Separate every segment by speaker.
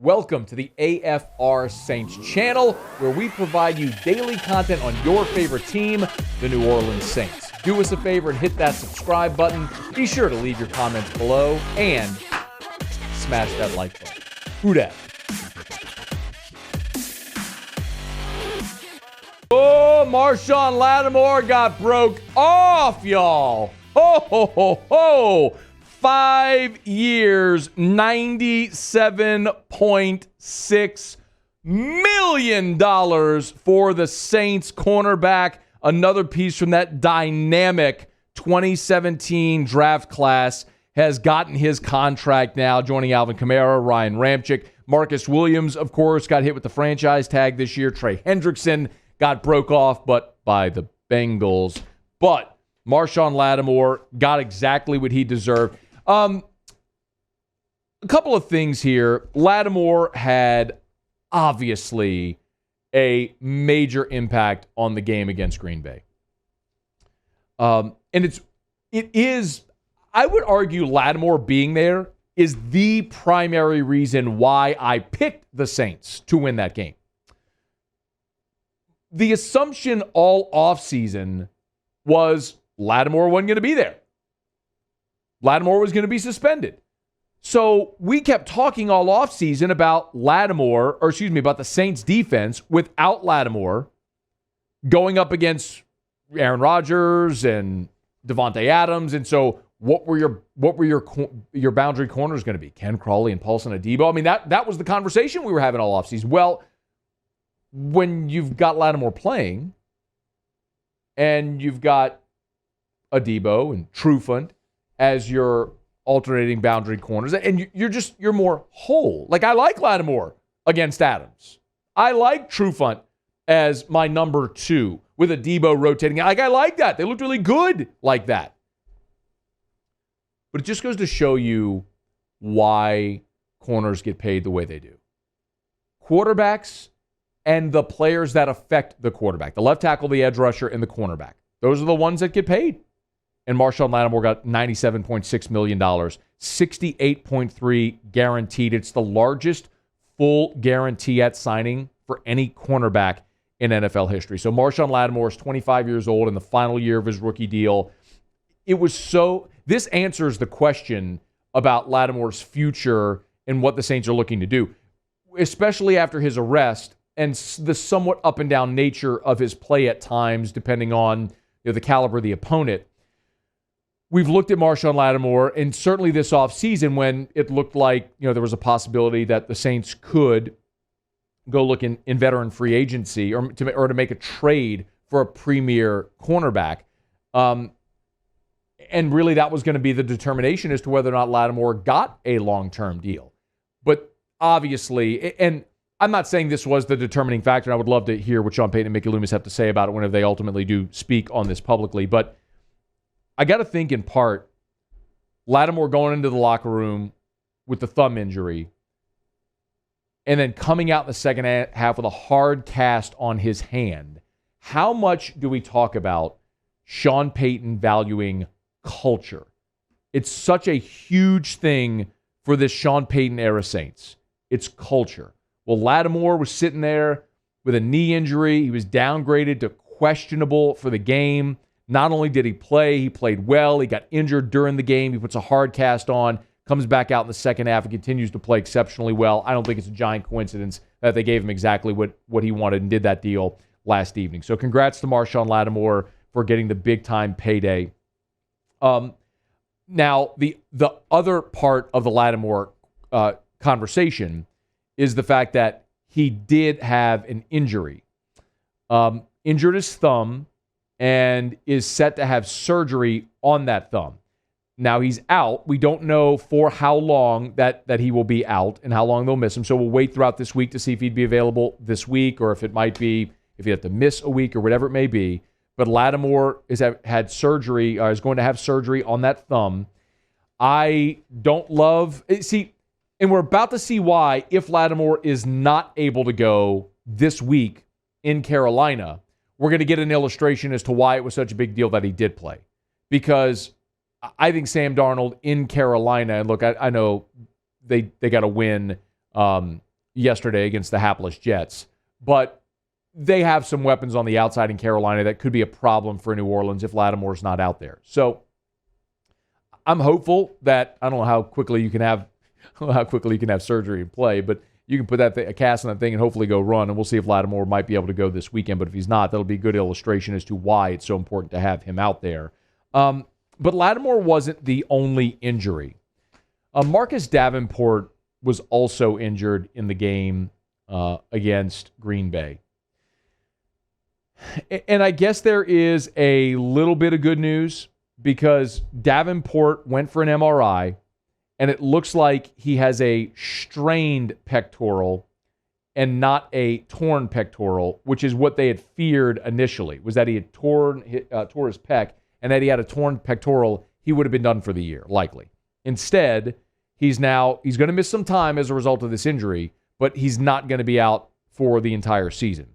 Speaker 1: Welcome to the AFR Saints channel, where we provide you daily content on your favorite team, the New Orleans Saints. Do us a favor and hit that subscribe button. Be sure to leave your comments below and smash that like button. Who dat? Oh, Marshon Lattimore got broke off, y'all. Ho, ho, ho, ho. 5 years, $97.6 million for the Saints cornerback. Another piece from that dynamic 2017 draft class has gotten his contract now, joining Alvin Kamara, Ryan Ramczyk. Marcus Williams, of course, got hit with the franchise tag this year. Trey Hendrickson got broke off, but by the Bengals. But Marshon Lattimore got exactly what he deserved. A couple of things here. Lattimore had obviously a major impact on the game against Green Bay. And it is, I would argue Lattimore being there is the primary reason why I picked the Saints to win that game. The assumption all offseason was Lattimore wasn't going to be there. Lattimore was going to be suspended. So we kept talking all offseason about about the Saints defense without Lattimore going up against Aaron Rodgers and Devontae Adams. And so what were your boundary corners going to be? Ken Crawley and Paulson Adebo? I mean, that was the conversation we were having all offseason. Well, when you've got Lattimore playing and you've got Adebo and Tre'Quan as your alternating boundary corners, and you're more whole. Like, I like Lattimore against Adams. I like Tre'Quan as my number 2 with Adebo rotating. Like, I like that. They looked really good like that. But it just goes to show you why corners get paid the way they do. Quarterbacks and the players that affect the quarterback, the left tackle, the edge rusher, and the cornerback. Those are the ones that get paid. And Marshon Lattimore got $97.6 million, $68.3 guaranteed. It's the largest full guarantee at signing for any cornerback in NFL history. So Marshon Lattimore is 25 years old in the final year of his rookie deal. This answers the question about Lattimore's future and what the Saints are looking to do, especially after his arrest and the somewhat up and down nature of his play at times, depending on the caliber of the opponent. We've looked at Marshon Lattimore, and certainly this offseason when it looked like there was a possibility that the Saints could go look in veteran free agency or to make a trade for a premier cornerback. And really that was going to be the determination as to whether or not Lattimore got a long-term deal. But obviously, and I'm not saying this was the determining factor. I would love to hear what Sean Payton and Mickey Loomis have to say about it whenever they ultimately do speak on this publicly. But I got to think in part, Lattimore going into the locker room with the thumb injury and then coming out in the second half with a hard cast on his hand. How much do we talk about Sean Payton valuing culture? It's such a huge thing for this Sean Payton era Saints. It's culture. Well, Lattimore was sitting there with a knee injury. He was downgraded to questionable for the game. Not only did he play, he played well. He got injured during the game. He puts a hard cast on, comes back out in the second half, and continues to play exceptionally well. I don't think it's a giant coincidence that they gave him exactly what he wanted and did that deal last evening. So congrats to Marshon Lattimore for getting the big-time payday. Now, the other part of the Lattimore conversation is the fact that he did have an injury. Injured his thumb, and is set to have surgery on that thumb. Now he's out. We don't know for how long that he will be out and how long they'll miss him. So we'll wait throughout this week to see if he'd be available this week or if he had to miss a week or whatever it may be. But Lattimore is going to have surgery on that thumb. I don't love... See, and we're about to see why if Lattimore is not able to go this week in Carolina, we're going to get an illustration as to why it was such a big deal that he did play. Because I think Sam Darnold in Carolina, and look, I know they got to win yesterday against the hapless Jets. But they have some weapons on the outside in Carolina that could be a problem for New Orleans if Lattimore's not out there. So I'm hopeful that, I don't know how quickly you can have surgery and play, but you can put a cast on that thing and hopefully go run, and we'll see if Lattimore might be able to go this weekend. But if he's not, that'll be a good illustration as to why it's so important to have him out there. But Lattimore wasn't the only injury. Marcus Davenport was also injured in the game against Green Bay. And I guess there is a little bit of good news because Davenport went for an MRI, and it looks like he has a strained pectoral and not a torn pectoral, which is what they had feared initially, was that he had tore his pec, and that he had a torn pectoral, he would have been done for the year, likely. Instead, he's going to miss some time as a result of this injury, but he's not going to be out for the entire season.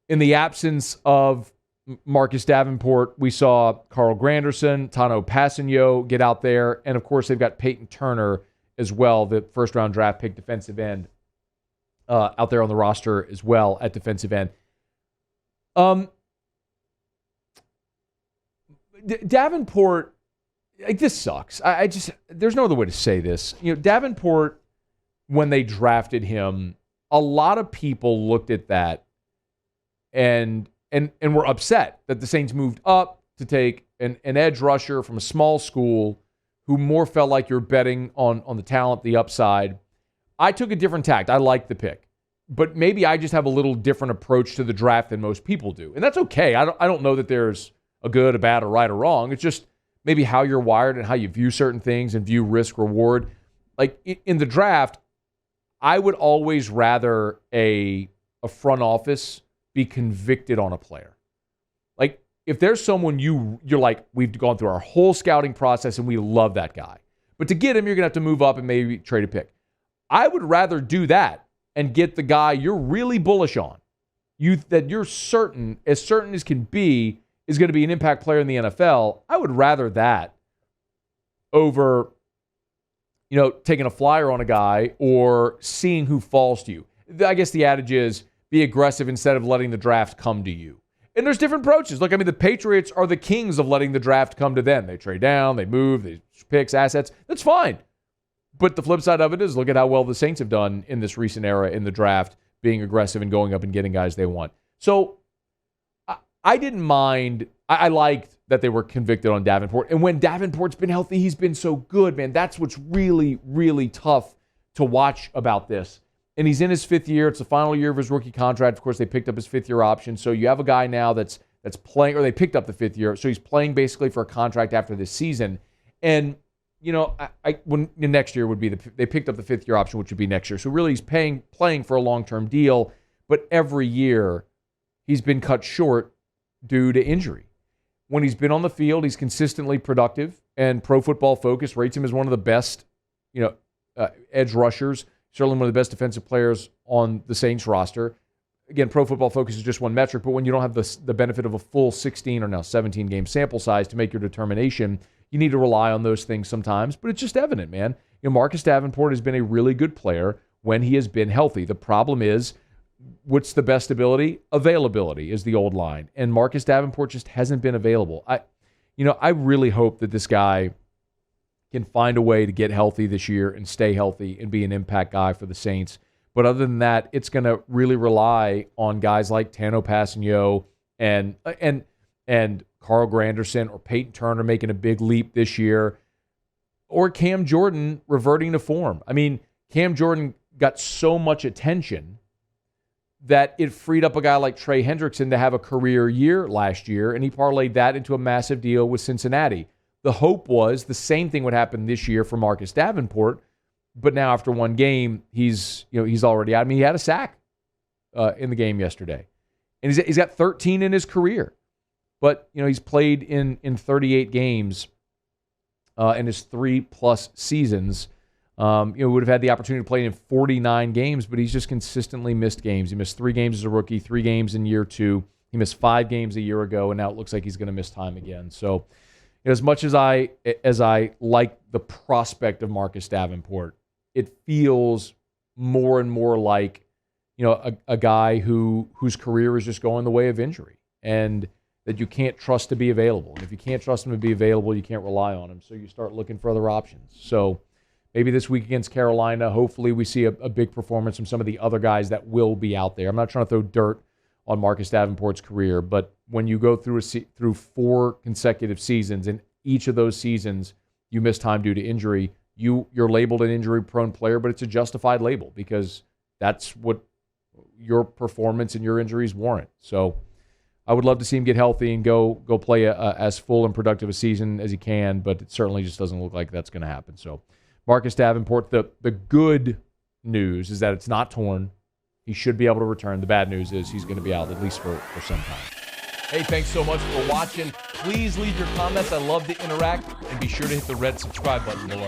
Speaker 1: In the absence of Marcus Davenport, we saw Carl Granderson, Tano Passanio get out there, and of course they've got Peyton Turner as well, the first-round draft pick defensive end, out there on the roster as well at defensive end. Davenport, this sucks. There's no other way to say this. Davenport, when they drafted him, a lot of people looked at that and were upset that the Saints moved up to take an edge rusher from a small school who more felt like you're betting on the talent, the upside. I took a different tact. I liked the pick. But maybe I just have a little different approach to the draft than most people do. And that's okay. I don't know that there's a good, a bad, a right, or wrong. It's just maybe how you're wired and how you view certain things and view risk reward. Like in the draft, I would always rather a front office be convicted on a player. Like if there's someone you're like, we've gone through our whole scouting process and we love that guy, but to get him, you're going to have to move up and maybe trade a pick. I would rather do that and get the guy you're really bullish on, that you're certain as can be, is going to be an impact player in the NFL. I would rather that over, taking a flyer on a guy or seeing who falls to you. I guess the adage is be aggressive instead of letting the draft come to you. And there's different approaches. Look, the Patriots are the kings of letting the draft come to them. They trade down, they move, they picks, assets. That's fine. But the flip side of it is look at how well the Saints have done in this recent era in the draft, being aggressive and going up and getting guys they want. So I didn't mind. I liked that they were convicted on Davenport. And when Davenport's been healthy, he's been so good, man. That's what's really, really tough to watch about this. And he's in his fifth year. It's the final year of his rookie contract. Of course, they picked up his fifth-year option. So you have a guy now that's playing, or they picked up the fifth year. So he's playing basically for a contract after this season. And, when next year would be they picked up the fifth-year option, which would be next year. So really he's playing for a long-term deal. But every year he's been cut short due to injury. When he's been on the field, he's consistently productive, and Pro Football Focus rates him as one of the best, edge rushers, certainly one of the best defensive players on the Saints roster. Again, Pro Football Focus is just one metric, but when you don't have the benefit of a full 16 or now 17 game sample size to make your determination, you need to rely on those things sometimes. But it's just evident, man. Marcus Davenport has been a really good player when he has been healthy. The problem is, what's the best ability? Availability is the old line. And Marcus Davenport just hasn't been available. I really hope that this guy can find a way to get healthy this year and stay healthy and be an impact guy for the Saints. But other than that, it's going to really rely on guys like Tano Passanio and Carl Granderson or Peyton Turner making a big leap this year, or Cam Jordan reverting to form. Cam Jordan got so much attention that it freed up a guy like Trey Hendrickson to have a career year last year, and he parlayed that into a massive deal with Cincinnati. The hope was the same thing would happen this year for Marcus Davenport, but now after one game, he's already out. He had a sack in the game yesterday, and he's got 13 in his career, but he's played in 38 games in his 3+ seasons. Would have had the opportunity to play in 49 games, but he's just consistently missed games. He missed 3 games as a rookie, 3 games in year 2. He missed 5 games a year ago, and now it looks like he's going to miss time again. So as much as I like the prospect of Marcus Davenport, it feels more and more like, a guy whose career is just going the way of injury, and that you can't trust to be available. And if you can't trust him to be available, you can't rely on him. So you start looking for other options. So maybe this week against Carolina, hopefully we see a big performance from some of the other guys that will be out there. I'm not trying to throw dirt on Marcus Davenport's career, but when you go through through 4 consecutive seasons, and each of those seasons you miss time due to injury, you're labeled an injury-prone player, but it's a justified label because that's what your performance and your injuries warrant. So I would love to see him get healthy and go play as full and productive a season as he can, but it certainly just doesn't look like that's going to happen. So Marcus Davenport, the good news is that it's not torn. He should be able to return. The bad news is he's going to be out at least for some time. Hey, thanks so much for watching. Please leave your comments. I love to interact, and be sure to hit the red subscribe button below.